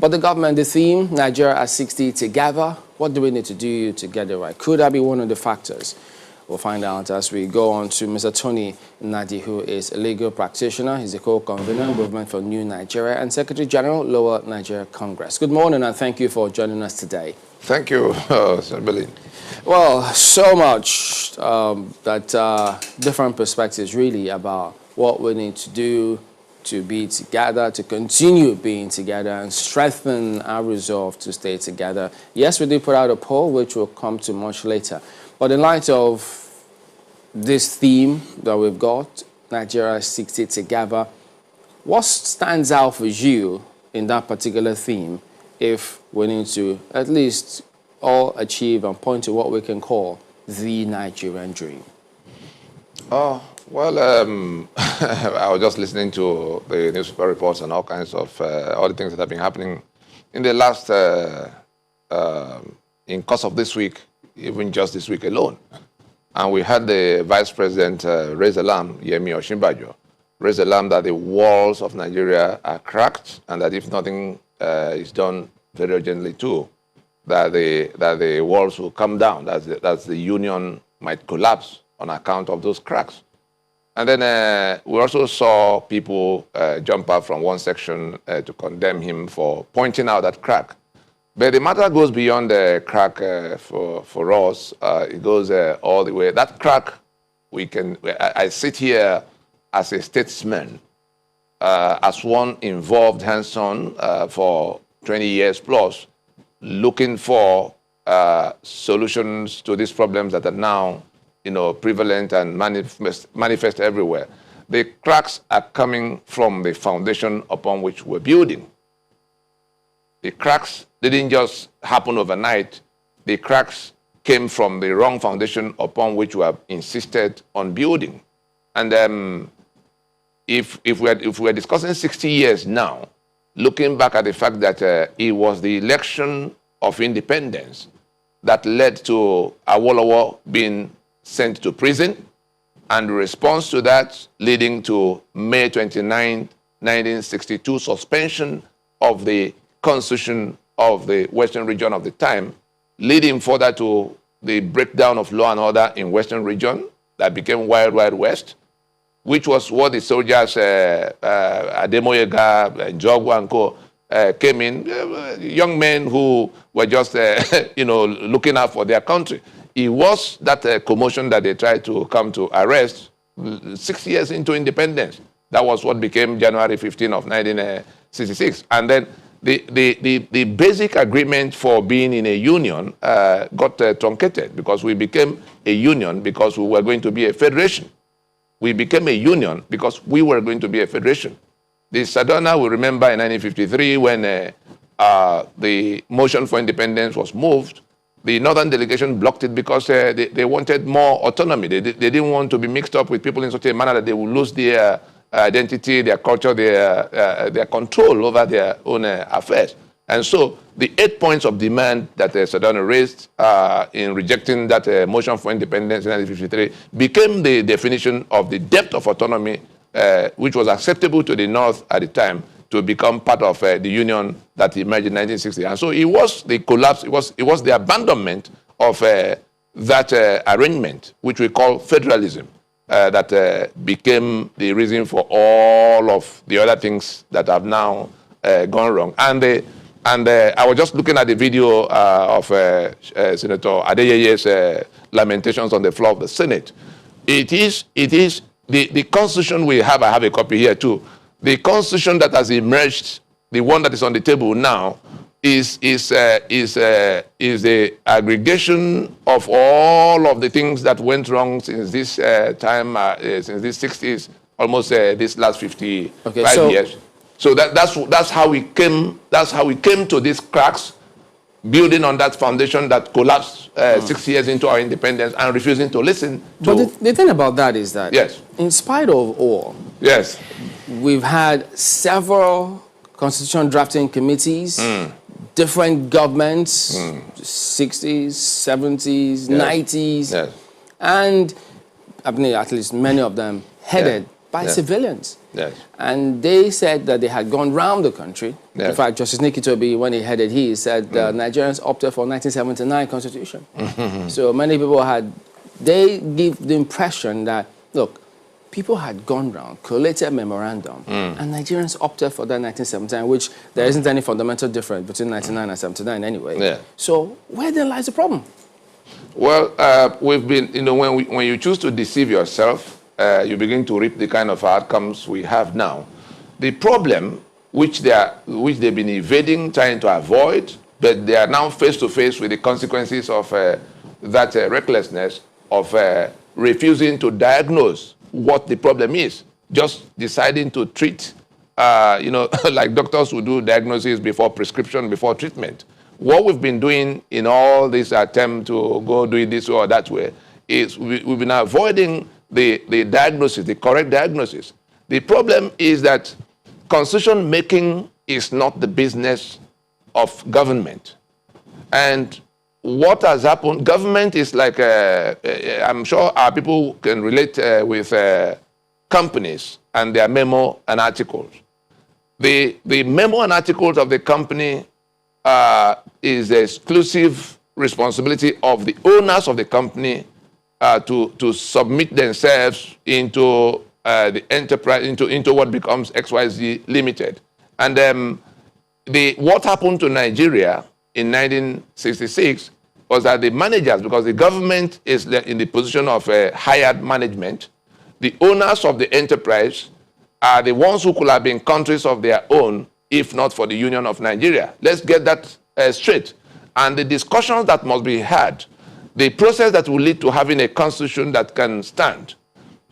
But the government, the theme, Nigeria at 60 together, what do we need to do to get it right? Could that be one of the factors? We'll find out as we go on to Mr. Tony Nadi, who is a legal practitioner. He's the co-convener of Movement for New Nigeria and Secretary General, Lower Nigeria Congress. Good morning, and thank you for joining us today. Thank you, Sir Billy. Well, so much different perspectives really about what we need to do to be together, to continue being together and strengthen our resolve to stay together. Yes, we did put out a poll, which we'll come to much later. But in light of this theme that we've got, Nigeria 60 together, what stands out for you in that particular theme if we need to at least all achieve and point to what we can call the Nigerian dream? Oh, well, I was just listening to the newspaper reports and all kinds of, all the things that have been happening in the last, in course of this week, even just this week alone. And we had the Vice President raise alarm, Yemi Osinbajo, raise alarm that the walls of Nigeria are cracked and that if nothing is done very urgently too, that the walls will come down, that the union might collapse on account of those cracks. And then we also saw people jump up from one section to condemn him for pointing out that crack. But the matter goes beyond the crack for us. It goes all the way. That crack, I sit here as a statesman, as one involved hands-on for 20 years plus, looking for solutions to these problems that are now prevalent and manifest everywhere. The cracks are coming from the foundation upon which we're building. The cracks didn't just happen overnight. The cracks came from the wrong foundation upon which we have insisted on building. And if we're discussing 60 years now, looking back at the fact that it was the election of independence that led to Awolowo being sent to prison, and the response to that leading to May 29, 1962 suspension of the constitution of the Western region of the time, leading further to the breakdown of law and order in Western region that became Wild Wild West, which was what the soldiers, Ademoyega, Njogwa and co, came in, young men who were just, looking out for their country. It was that commotion that they tried to come to arrest 6 years into independence. That was what became January 15 of 1966. And then the basic agreement for being in a union got truncated because we became a union because we were going to be a federation. We became a union because we were going to be a federation. The Sadona, we remember in 1953 when the motion for independence was moved, the northern delegation blocked it because they wanted more autonomy. They didn't want to be mixed up with people in such a manner that they would lose their identity, their culture, their control over their own affairs. And so the 8 points of demand that Sadona raised in rejecting that motion for independence in 1953 became the definition of the depth of autonomy which was acceptable to the North at the time to become part of the union that emerged in 1960. And so it was the collapse, it was the abandonment of that arrangement, which we call federalism, that became the reason for all of the other things that have now gone wrong. And I was just looking at the video of Senator Adeyeye's lamentations on the floor of the Senate. It is the constitution we have. I have a copy here too. The constitution that has emerged, the one that is on the table now, is the aggregation of all of the things that went wrong since this time, since the 60s, almost this last 55 years. So that's how we came. That's how we came to these cracks, building on that foundation that collapsed 6 years into our independence and refusing to listen to. But the thing about that is that, yes, in spite of all, yes, we've had several constitution drafting committees, different governments, 60s, 70s, yes, 90s, yes, and I mean, at least many of them headed by civilians. Yes. And they said that they had gone round the country. Yes. In fact, Justice Nikki Toby, when he headed, he said Nigerians opted for 1979 constitution. So many people they give the impression that, look, people had gone round, collated memorandum, and Nigerians opted for that 1979, which there isn't any fundamental difference between 99 and 79 anyway. Yeah. So where then lies the problem? Well, we've been, when you choose to deceive yourself, you begin to reap the kind of outcomes we have now. The problem, which they've been evading, trying to avoid, but they are now face to face with the consequences of that recklessness of refusing to diagnose what the problem is, just deciding to treat, like doctors who do diagnosis before prescription, before treatment. What we've been doing in all this attempt to go do it this way or that way is we've been avoiding the diagnosis, the correct diagnosis. The problem is that constitution making is not the business of government. And what has happened, government is like, I'm sure our people can relate with companies and their memo and articles. The memo and articles of the company is the exclusive responsibility of the owners of the company to submit themselves into the enterprise, into what becomes XYZ Limited. And what happened to Nigeria in 1966 was that the managers, because the government is in the position of hired management, the owners of the enterprise are the ones who could have been countries of their own if not for the Union of Nigeria. Let's get that straight. And the discussions that must be had, the process that will lead to having a constitution that can stand,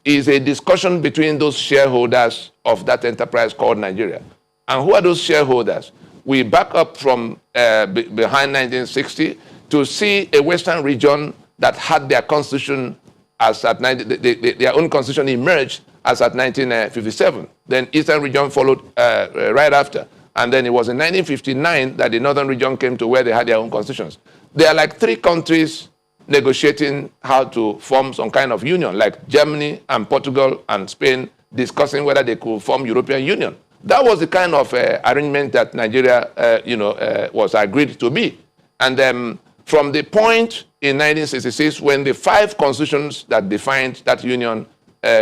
is a discussion between those shareholders of that enterprise called Nigeria. And who are those shareholders? We back up from behind 1960 to see a Western region that had their constitution as at their own constitution emerged as at 1957. Then Eastern region followed right after. And then it was in 1959 that the Northern region came to where they had their own constitutions. There are like 3 countries negotiating how to form some kind of union, like Germany and Portugal and Spain discussing whether they could form European Union. That was the kind of arrangement that Nigeria, was agreed to be. And from the point in 1966 when the 5 constitutions that defined that union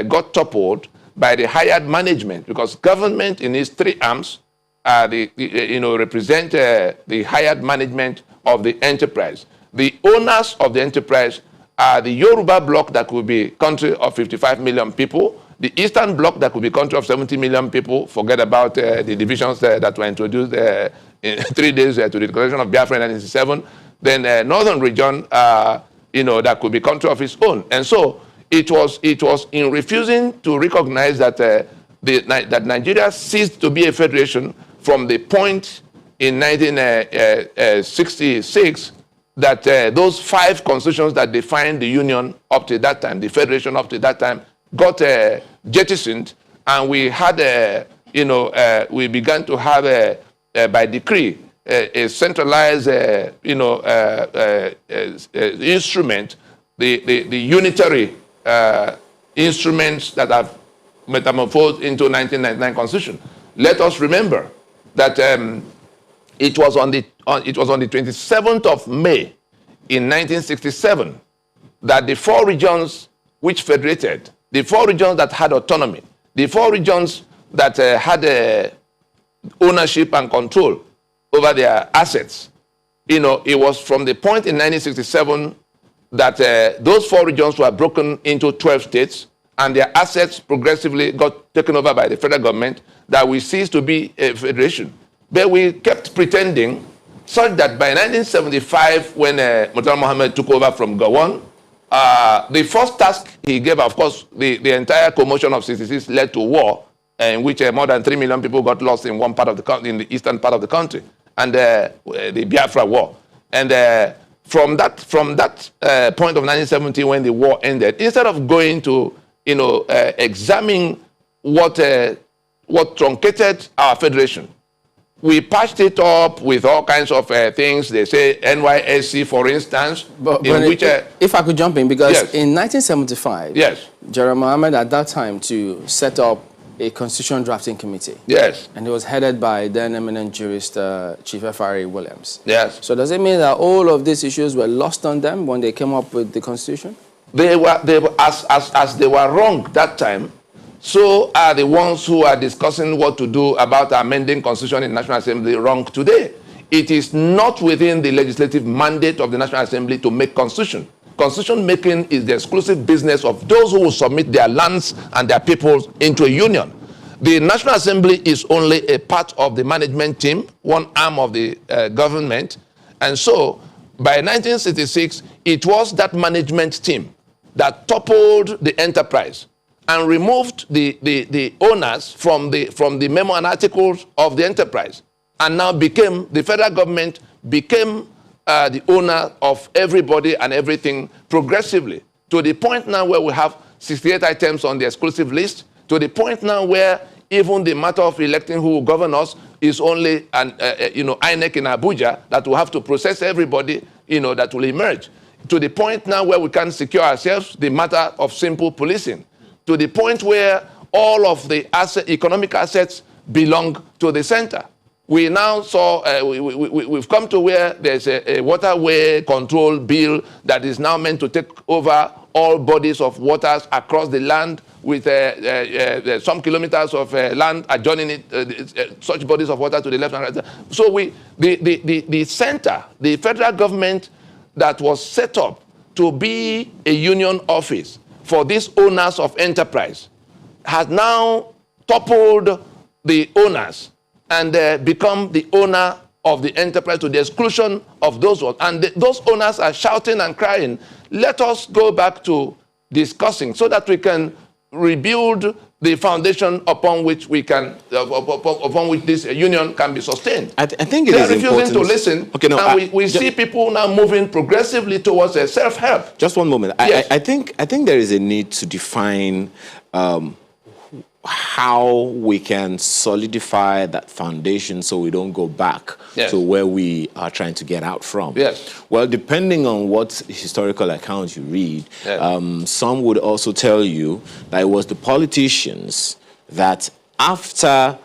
got toppled by the hired management, because government in its 3 arms represent the hired management of the enterprise. The owners of the enterprise are the Yoruba bloc that could be country of 55 million people, the Eastern bloc that could be country of 70 million people. Forget about the divisions that were introduced in 3 days to the declaration of Biafra in 1967. Then Northern region, that could be country of its own. And so it was in refusing to recognize that that Nigeria ceased to be a federation from the point in 1966 that those 5 constitutions that defined the union up to that time, the federation up to that time, got jettisoned, and we had, we began to have, by decree, a centralized, instrument, the unitary instruments that have metamorphosed into 1999 Constitution. Let us remember that it was on the 27th of May in 1967 that the 4 regions which federated, the 4 regions that had autonomy, the 4 regions that had ownership and control over their assets, it was from the point in 1967 that those 4 regions were broken into 12 states, and their assets progressively got taken over by the federal government, that we ceased to be a federation. But we kept pretending, such that by 1975, when Murtala Mohammed took over from Gowon, the first task he gave, of course, the entire commotion of 66 led to war, in which more than 3 million people got lost in one part of the country, in the eastern part of the country, and the Biafra War. And from that point of 1970, when the war ended, instead of going to examine what truncated our federation, we patched it up with all kinds of things. They say NYSC, for instance, if I could jump in, because yes, in 1975, yes, General Mohammed at that time to set up a constitution drafting committee. Yes. And it was headed by then eminent jurist Chief F.R.A. Williams. Yes. So does it mean that all of these issues were lost on them when they came up with the constitution? They were as they were wrong that time, so are the ones who are discussing what to do about amending constitution in National Assembly wrong today. It is not within the legislative mandate of the National Assembly to make constitution. Constitution making is the exclusive business of those who will submit their lands and their peoples into a union. The National Assembly is only a part of the management team, one arm of the government. And so by 1966, it was that management team that toppled the enterprise and removed the owners from the memo and articles of the enterprise, and now the federal government became the owner of everybody and everything progressively, to the point now where we have 68 items on the exclusive list, to the point now where even the matter of electing who will govern us is only an INEC in Abuja that will have to process everybody that will emerge, to the point now where we can secure ourselves, the matter of simple policing, to the point where all of the economic assets belong to the center. We now saw, we've come to where there's a waterway control bill that is now meant to take over all bodies of waters across the land, with some kilometers of land adjoining it, such bodies of water to the left and right. So the center, the federal government that was set up to be a union office for these owners of enterprise, has now toppled the owners and become the owner of the enterprise to the exclusion of those ones. And those owners are shouting and crying, let us go back to discussing so that we can rebuild the foundation upon which we can, upon which this union can be sustained. I think it They is are refusing important to listen. Okay, no, and we see people now moving progressively towards a self-help. Just one moment. Yes. I think there is a need to define how we can solidify that foundation so we don't go back Yes. to where we are trying to get out from. Yes. Well, depending on what historical accounts you read, Yes. some would also tell you that it was the politicians that after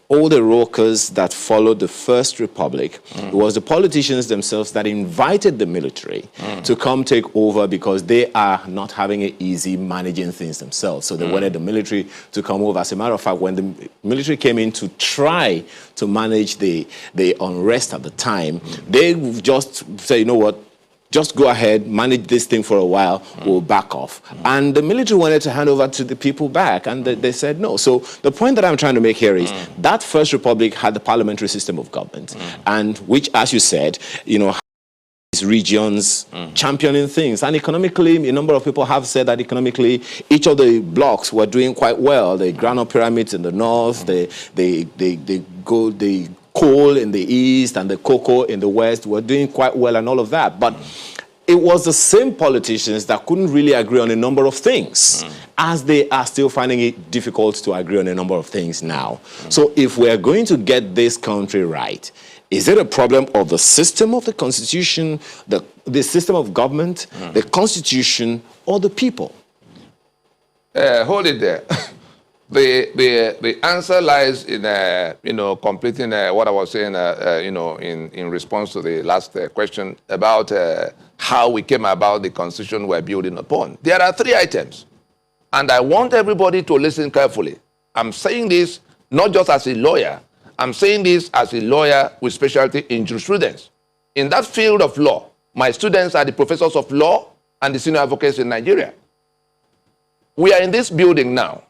all the rockers that followed the First Republic, it was the politicians themselves that invited the military to come take over because they are not having it easy managing things themselves. So they wanted the military to come over. As a matter of fact, when the military came in to try to manage the unrest at the time, they just say, you know what, just go ahead, manage this thing for a while, we'll back off. And the military wanted to hand over to the people back, and they said no. So the point that I'm trying to make here is that First Republic had the parliamentary system of government, and which, as you said, these regions championing things. And economically, a number of people have said that economically, each of the blocks were doing quite well. The Granite Pyramids in the north, the coal in the east and the cocoa in the west were doing quite well and all of that. But it was the same politicians that couldn't really agree on a number of things, as they are still finding it difficult to agree on a number of things now. So if we're going to get this country right, is it a problem of the system of the constitution, the system of government, the constitution, or the people? Hold it there. The answer lies in completing what I was saying in response to the last question about how we came about the constitution we're building upon. There are 3 items, and I want everybody to listen carefully. I'm saying this not just as a lawyer. I'm saying this as a lawyer with specialty in jurisprudence. In that field of law, my students are the professors of law and the senior advocates in Nigeria. We are in this building now.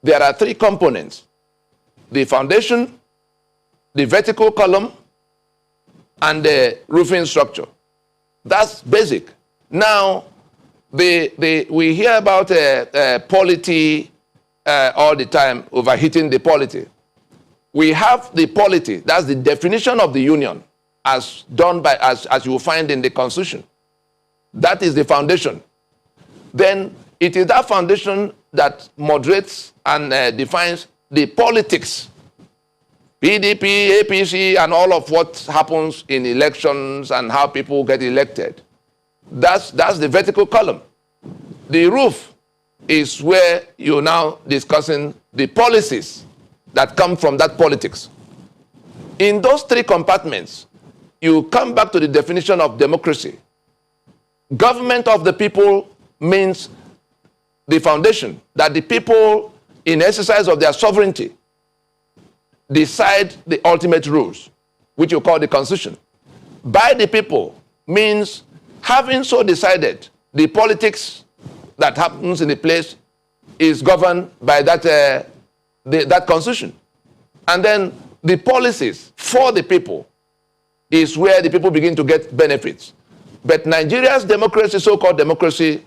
There are 3 components: the foundation, the vertical column, and the roofing structure. That's basic. Now, we hear about polity all the time, overheating the polity. We have the polity, that's the definition of the union, as done by, as you will find in the Constitution. That is the foundation. Then it is that foundation that moderates and defines the politics, PDP, APC, and all of what happens in elections and how people get elected. That's the vertical column. The roof is where you're now discussing the policies that come from that politics. In those three compartments, you come back to the definition of democracy. Government of the people means the foundation that the people, in exercise of their sovereignty, decide the ultimate rules, which you call the Constitution. By the people means having so decided, the politics that happens in the place is governed by that, that Constitution. And then the policies for the people is where the people begin to get benefits. But Nigeria's democracy, so-called democracy,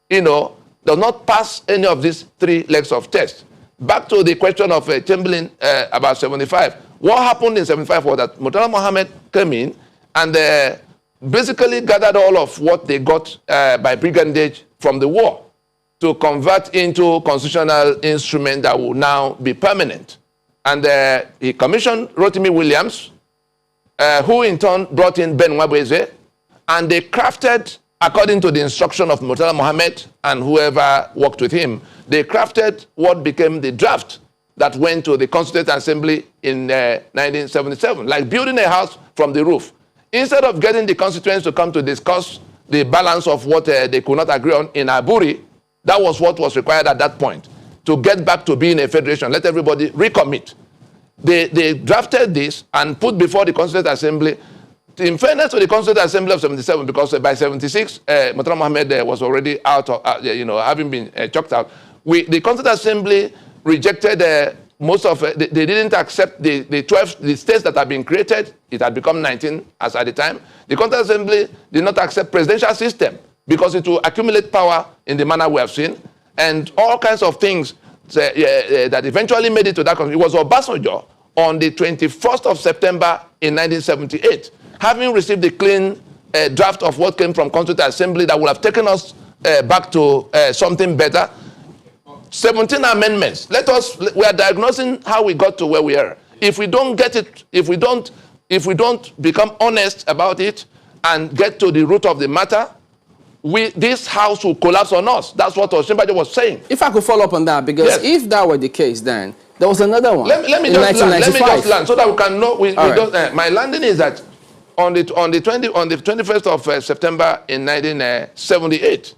does not pass any of these three legs of test. Back to the question of Chamberlain about 75. What happened in 75 was that Murtala Mohammed came in and basically gathered all of what they got by brigandage from the war to convert into constitutional instrument that will now be permanent. And he commissioned Rotimi Williams, who in turn brought in Ben Wabweze, and they crafted, according to the instruction of Murtala Mohammed and whoever worked with him, they crafted what became the draft that went to the Constituent Assembly in 1977, like building a house from the roof. Instead of getting the constituents to come to discuss the balance of what they could not agree on in Aburi, that was what was required at that point, to get back to being a federation, let everybody recommit. They drafted this and put before the Constituent Assembly. In fairness to the Constituent Assembly of 77, because by 76, Murtala Mohammed was already out, of, having been chucked out. The Constituent Assembly rejected most of they didn't accept the 12 states that had been created. It had become 19 as at the time. The Constituent Assembly did not accept presidential system because it will accumulate power in the manner we have seen, and all kinds of things that eventually made it to that country. It was Obasanjo on the 21st of September in 1978, having received the clean draft of what came from Constituent Assembly that would have taken us back to something better. 17 amendments. We are diagnosing how we got to where we are. If we don't get it, if we don't become honest about it and get to the root of the matter, this house will collapse on us. That's what Osinbajo was saying. If I could follow up on that, because yes. If that were the case, then there was another one. Let me just land so that we can know. My landing is that on the 21st of September in 1978,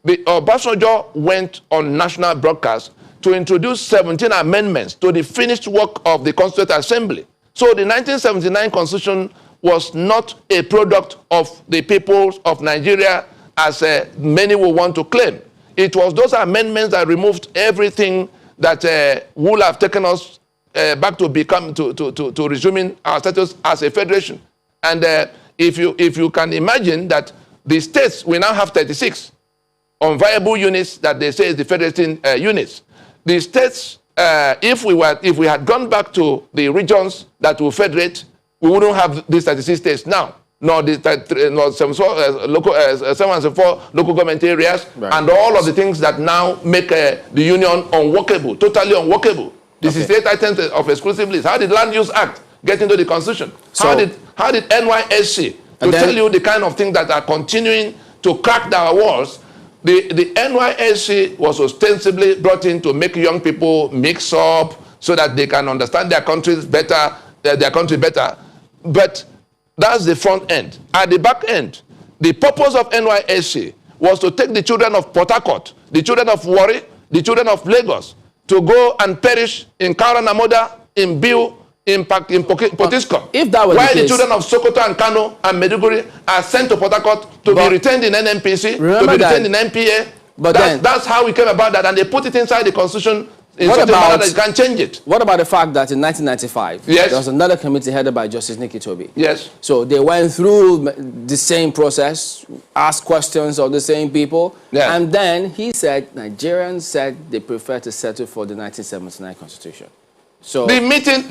Obasanjo went on national broadcast to introduce 17 amendments to the finished work of the Constituent Assembly. So the 1979 Constitution was not a product of the people of Nigeria as many will want to claim. It was those amendments that removed everything that would have taken us back to resuming our status as a federation. And if you can imagine that the states, we now have 36 unviable units that they say is the federating units. The states, if we had gone back to the regions that will federate, we wouldn't have these 36 states now, nor the 704 local government areas, right, and all of the things that now make the union unworkable, totally unworkable. The 68 items of exclusive list. How did Land Use Act get into the Constitution? So, how did NYSC, to tell you the kind of things that are continuing to crack our walls? The NYSC was ostensibly brought in to make young people mix up so that they can understand their country better. But that's the front end. At the back end, the purpose of NYSC was to take the children of Port Harcourt, the children of Warri, the children of Lagos, to go and perish in Kauranamoda, in Biu, in Potiskum. If that was While the case, children of Sokoto and Kano and Maiduguri are sent to Port Harcourt to be retained in NNPC, to be retained in NPA. But that's how we came about that, and they put it inside the Constitution in such a manner that you can't change it. What about the fact that in 1995, yes, there was another committee headed by Justice Nikki Toby? Yes. So they went through the same process, asked questions of the same people, yeah, and then he said Nigerians said they prefer to settle for the 1979 Constitution. So the meeting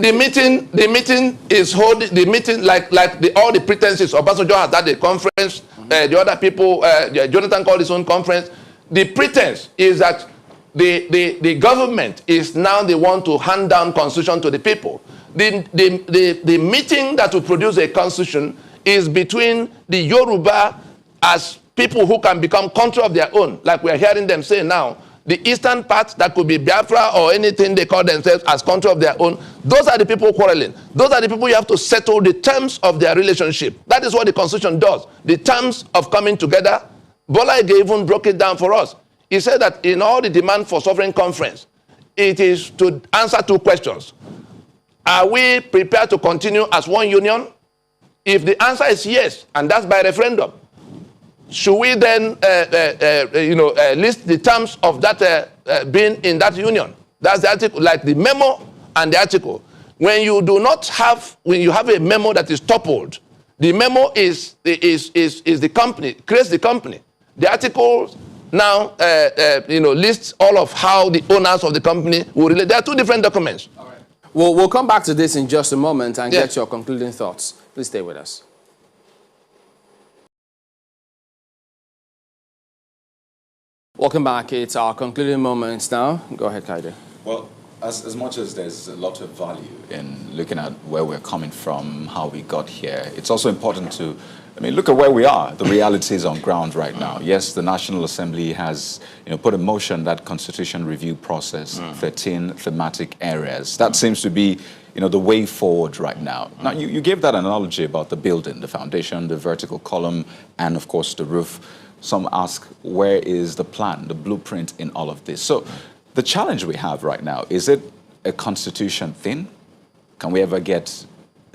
is holding the meeting like all the pretenses. Obasanjo has had a conference. The other people, Jonathan called his own conference. The pretense is that the government is now the one to hand down constitution to the people. The meeting that will produce a constitution is between the Yoruba as people who can become country of their own, like we are hearing them say now, The eastern part, that could be Biafra or anything they call themselves as country of their own, those are the people quarreling. Those are the people you have to settle the terms of their relationship. That is what the Constitution does. The terms of coming together. Bola Ige even broke it down for us. He said that in all the demand for sovereign conference, it is to answer two questions. Are we prepared to continue as one union? If the answer is yes, and that's by referendum, should we then list the terms of that being in that union? That's the article, like the memo and the article. When you have a memo that is toppled, the memo is the company, creates the company. The article now lists all of how the owners of the company will relate. There are two different documents. All right. We'll come back to this in just a moment and get your concluding thoughts. Please stay with us. Welcome back. It's our concluding moments now. Go ahead, Kaide. Well, as much as there's a lot of value in looking at where we're coming from, how we got here, it's also important to, look at where we are, the realities on ground right now. Yes, the National Assembly has put in motion that constitution review process, 13 thematic areas. That seems to be the way forward right now. Now, you gave that analogy about the building, the foundation, the vertical column, and of course the roof. Some ask, where is the plan, the blueprint in all of this? So the challenge we have right now, is it a constitution thing? Can we ever get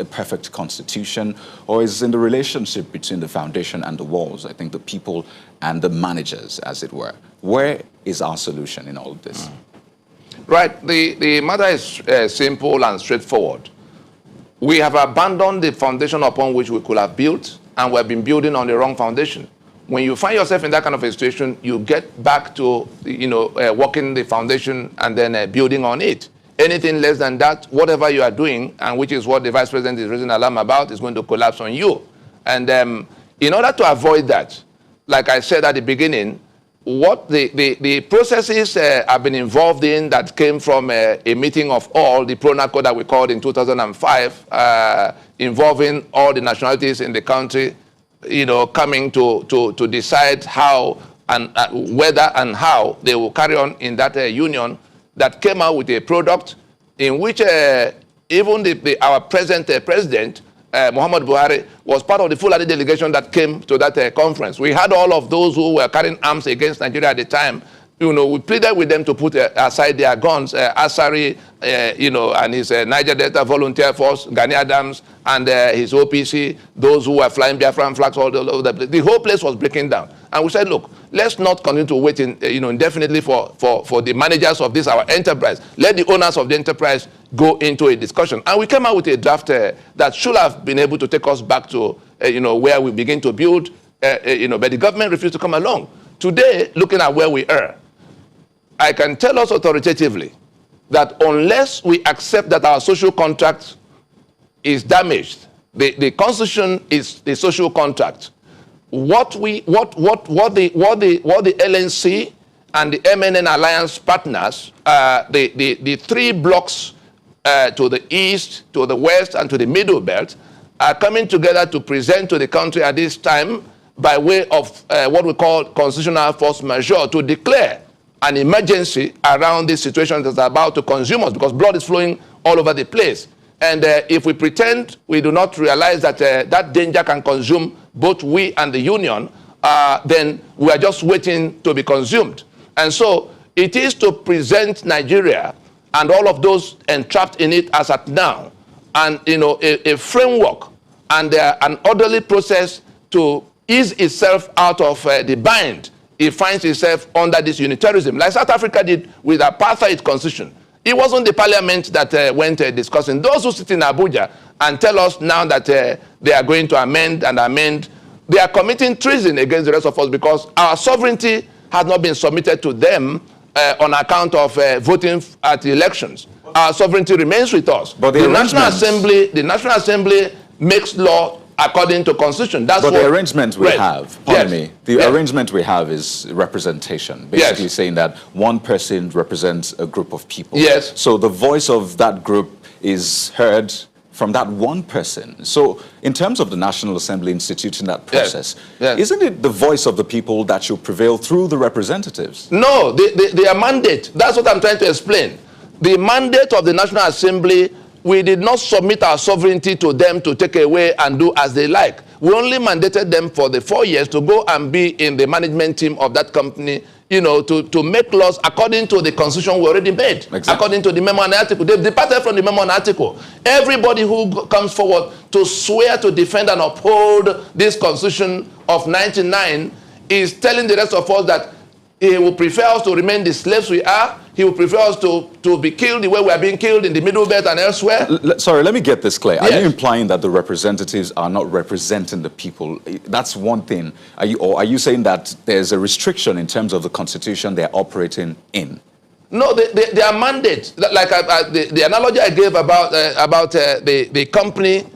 a perfect constitution? Or is it in the relationship between the foundation and the walls? I think the people and the managers, as it were. Where is our solution in all of this? Right. The matter is simple and straightforward. We have abandoned the foundation upon which we could have built, and we've been building on the wrong foundation. When you find yourself in that kind of a situation, you get back to, working the foundation and then building on it. Anything less than that, whatever you are doing, and which is what the Vice President is raising alarm about, is going to collapse on you. And in order to avoid that, like I said at the beginning, what the processes I've been involved in that came from a meeting of all, the PRONACO that we called in 2005, involving all the nationalities in the country, coming to decide how and whether and how they will carry on in that union, that came out with a product in which even our present president, Muhammad Buhari, was part of the Fulani delegation that came to that conference. We had all of those who were carrying arms against Nigeria at the time. We pleaded with them to put aside their guns. Asari, and his Niger Delta Volunteer Force, Gani Adams, and his OPC, those who were flying Biafran flags all over the place. The whole place was breaking down. And we said, look, let's not continue to wait indefinitely for the managers of this, our enterprise. Let the owners of the enterprise go into a discussion. And we came out with a draft that should have been able to take us back to, where we begin to build, but the government refused to come along. Today, looking at where we are, I can tell us authoritatively that unless we accept that our social contract is damaged, the Constitution is the social contract. What the LNC and the MNN alliance partners, the three blocks to the east, to the west, and to the middle belt, are coming together to present to the country at this time by way of what we call constitutional force majeure, to declare an emergency around this situation that's about to consume us, because blood is flowing all over the place. And if we pretend we do not realize that that danger can consume both we and the union, then we are just waiting to be consumed. And so it is to present Nigeria and all of those entrapped in it as at now, and a framework and an orderly process to ease itself out of the bind it finds itself under this unitarism, like South Africa did with apartheid constitution. It wasn't the parliament that went discussing. Those who sit in Abuja and tell us now that they are going to amend, they are committing treason against the rest of us, because our sovereignty has not been submitted to them on account of voting at the elections. Our sovereignty remains with us. But the National Assembly makes law according to Constitution. That's but the arrangement we have, pardon me, the arrangement we have is representation, basically saying that one person represents a group of people. Yes. So the voice of that group is heard from that one person. So in terms of the National Assembly instituting that process, isn't it the voice of the people that should prevail through the representatives? No, their mandate, that's what I'm trying to explain. The mandate of the National Assembly, we did not submit our sovereignty to them to take away and do as they like. We only mandated them for the 4 years to go and be in the management team of that company, you know, to make laws according to the constitution we already made, according to the memo and article. They've departed from the memo and article. Everybody who comes forward to swear to defend and uphold this constitution of 99 is telling the rest of us that he will prefer us to remain the slaves we are. He will prefer us to be killed the way we are being killed in the Middle Belt and elsewhere. Sorry, let me get this clear. Are you implying that the representatives are not representing the people? That's one thing. Are you saying that there's a restriction in terms of the constitution they're operating in? No, their mandate, like the analogy I gave about the company,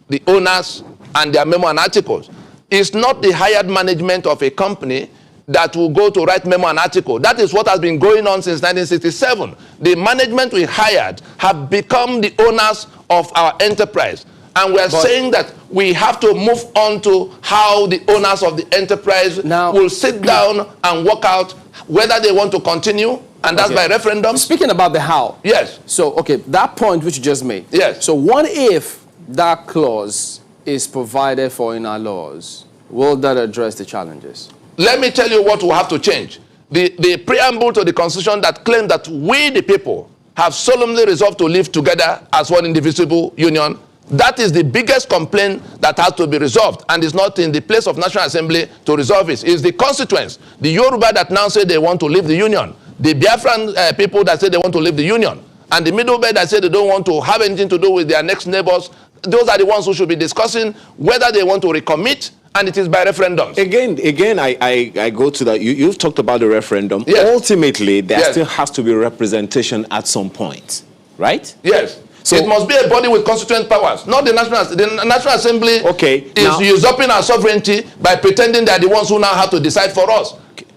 the owners, and their memo and articles, is not the hired management of a company that will go to write memo and article. That is what has been going on since 1967. The management we hired have become the owners of our enterprise. And we're saying that we have to move on to how the owners of the enterprise will sit down and work out whether they want to continue, and that's by referendum. Speaking about the how. Yes. So, okay, that point which you just made. Yes. So what if that clause is provided for in our laws? Will that address the challenges? Let me tell you what will have to change. The preamble to the Constitution that claims that we, the people, have solemnly resolved to live together as one indivisible union, that is the biggest complaint that has to be resolved, and is not in the place of National Assembly to resolve it. It's the constituents, the Yoruba that now say they want to leave the union, the Biafran people that say they want to leave the union, and the Middle Belt that say they don't want to have anything to do with their next neighbors. Those are the ones who should be discussing whether they want to recommit, and it is by referendum. Again, I go to that. You've talked about the referendum. Yes. Ultimately, there still has to be representation at some point, right? Yes. So it must be a body with constituent powers, not the National Assembly. Is usurping our sovereignty by pretending they are the ones who now have to decide for us.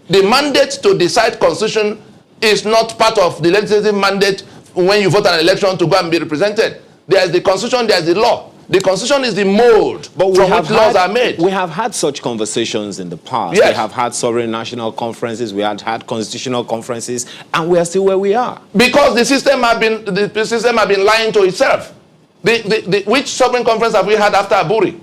The mandate to decide constitution is not part of the legislative mandate when you vote an election to go and be represented. There is the constitution, there is the law. The constitution is the mold from which laws are made. We have had such conversations in the past. Yes. We have had sovereign national conferences, we had constitutional conferences, and we are still where we are. Because the system have been lying to itself. Which sovereign conference have we had after Aburi?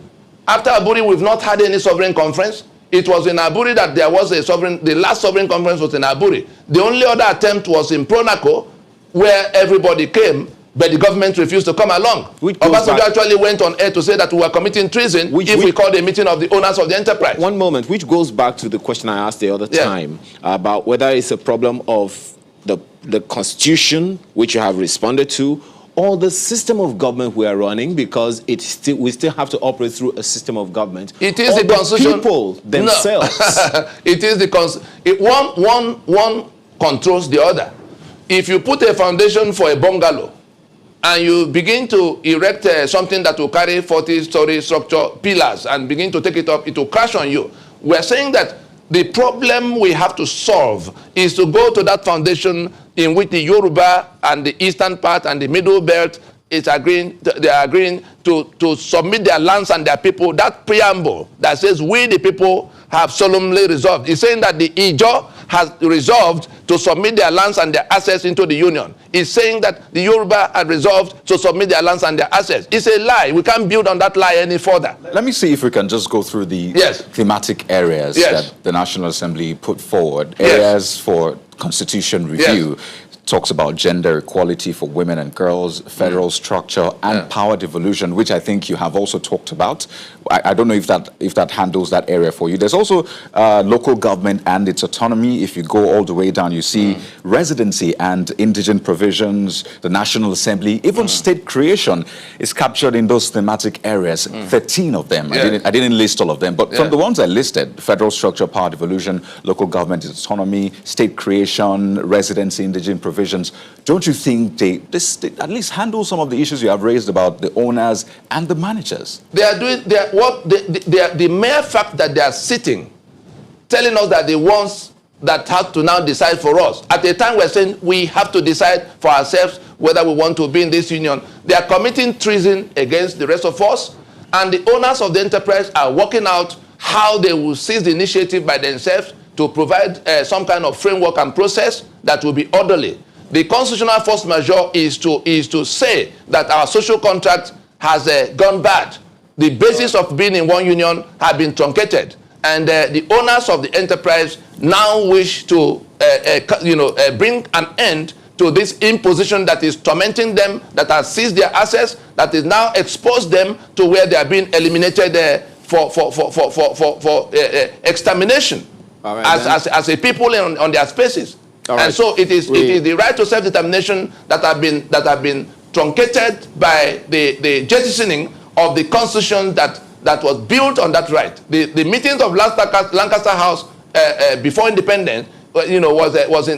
After Aburi, we've not had any sovereign conference. It was in Aburi that there was a sovereign, the last sovereign conference was in Aburi. The only other attempt was in Pronaco, where everybody came, but the government refused to come along. Obasanjo actually went on air to say that we were committing treason if we called a meeting of the owners of the enterprise. One moment, which goes back to the question I asked the other time about whether it's a problem of the constitution, which you have responded to, or the system of government we are running, because we still have to operate through a system of government. It is the constitution. People themselves. No. It is the constitution. One controls the other. If you put a foundation for a bungalow, and you begin to erect something that will carry 40-story structure pillars and begin to take it up, it will crash on you. We're saying that the problem we have to solve is to go to that foundation in which the Yoruba and the eastern part and the Middle Belt they are agreeing to submit their lands and their people. That preamble that says we the people have solemnly resolved is saying that the Ijaw has resolved to submit their lands and their assets into the union. It's saying that the Yoruba had resolved to submit their lands and their assets. It's a lie. We can't build on that lie any further. Let me see if we can just go through the thematic areas that the National Assembly put forward. Areas for constitution review. Talks about gender equality for women and girls, federal structure, and power devolution, which I think you have also talked about. I don't know if that handles that area for you. There's also local government and its autonomy. If you go all the way down, you see residency and indigent provisions, the National Assembly, even state creation is captured in those thematic areas. 13 of them. I didn't list all of them, but from the ones I listed, federal structure, power devolution, local government, its autonomy, state creation, residency, indigent provisions, don't you think they at least handle some of the issues you have raised about the owners and the managers? They are doing the mere fact that they are sitting, telling us that they want that have to now decide for us. At a time we're saying we have to decide for ourselves whether we want to be in this union. They are committing treason against the rest of us, and the owners of the enterprise are working out how they will seize the initiative by themselves to provide some kind of framework and process that will be orderly. The constitutional force majeure is to say that our social contract has gone bad. The basis of being in one union has been truncated, and the owners of the enterprise now wish to bring an end to this imposition that is tormenting them, that has seized their assets, that is now exposed them to where they are being eliminated for extermination as a people on their spaces. Right. And so it is the right to self-determination that have been truncated by the jettisoning of the constitution that was built on that right. The meetings of Lancaster House before independence, was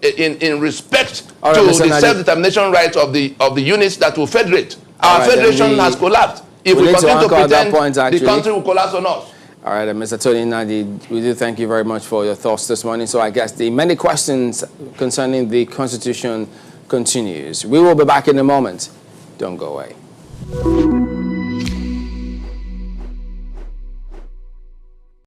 in respect to the self-determination rights of the units that will federate. Our federation has collapsed. If we continue to pretend the country will collapse on us. All right, Mr. Tony Nadi, we do thank you very much for your thoughts this morning. So I guess the many questions concerning the Constitution continues. We will be back in a moment. Don't go away.